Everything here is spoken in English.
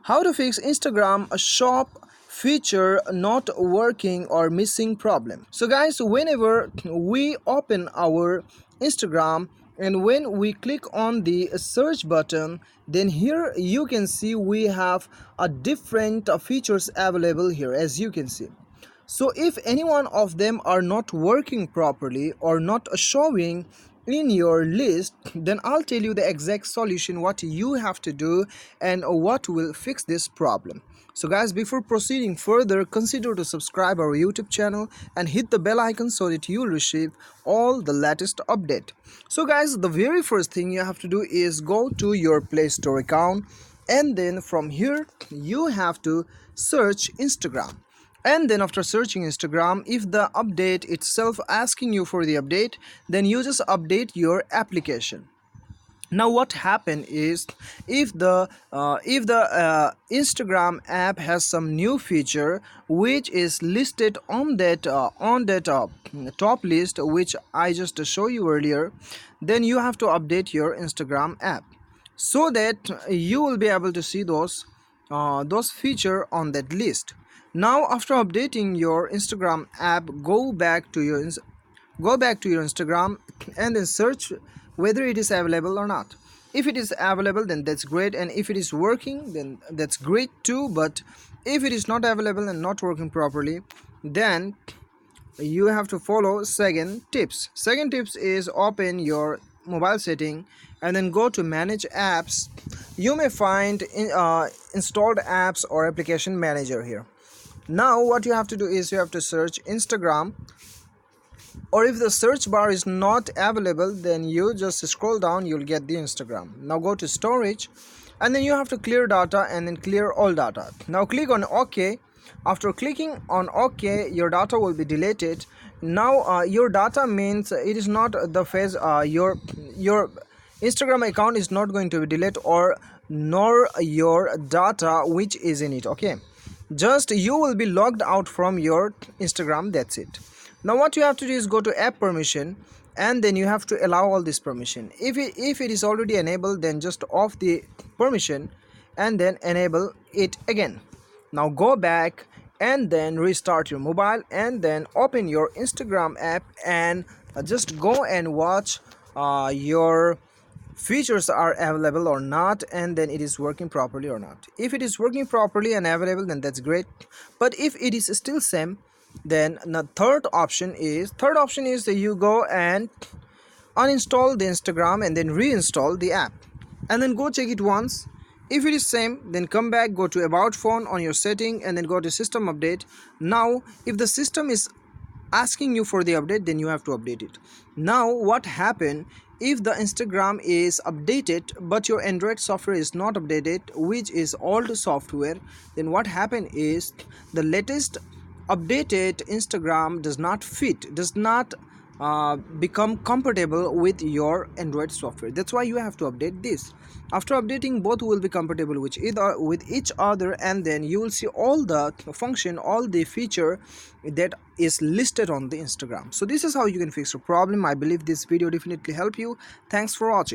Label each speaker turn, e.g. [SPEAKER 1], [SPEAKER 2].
[SPEAKER 1] How to fix Instagram a shop feature not working or missing problem. So guys, whenever we open our Instagram and when we click on the search button, then here you can see we have a different features available here, as you can see. So if any one of them are not working properly or not showing in your list, then I'll tell you the exact solution, what you have to do and what will fix this problem. So guys, before proceeding further, consider to subscribe our YouTube channel and hit the bell icon so that you'll receive all the latest update. So guys, the very first thing you have to do is go to your Play Store account, and then from here you have to search Instagram. And then after searching Instagram, if the update itself asking you for the update, then you just update your application. Now what happened is, if the Instagram app has some new feature which is listed on that top list which I just show you earlier, then you have to update your Instagram app so that you will be able to see those feature on that list. Now after updating your Instagram app, go back to your Instagram and then search whether it is available or not. If it is available, then that's great, and if it is working, then that's great too. But if it is not available and not working properly, then you have to follow second tips is open your mobile setting and then go to manage apps. You may find installed apps or application manager here. Now what you have to do is you have to search Instagram, or if the search bar is not available, then you just scroll down, you'll get the Instagram. Now go to storage and then you have to clear data and then clear all data. Now click on OK. After clicking on OK, your data will be deleted. Now your data means it is not the phase, your Instagram account is not going to be deleted, or nor your data which is in it. Okay, just you will be logged out from your Instagram, that's it. Now what you have to do is go to app permission and then you have to allow all this permission. If it is already enabled, then just off the permission and then enable it again. Now go back and then restart your mobile and then open your Instagram app and just go and watch your features are available or not, and then it is working properly or not. If it is working properly and available, then that's great. But if it is still same, then the third option is that you go and uninstall the Instagram and then reinstall the app and then go check it once. If it is same, then come back, go to about phone on your setting and then go to system update. Now if the system is asking you for the update, then you have to update it. Now what happened if the Instagram is updated but your Android software is not updated, which is old software, then what happened is the latest updated Instagram does not become compatible with your Android software. That's why you have to update this. After updating, both will be compatible with each other, and then you will see all the function, all the feature that is listed on the Instagram. So this is how you can fix your problem. I believe this video definitely help you. Thanks for watching.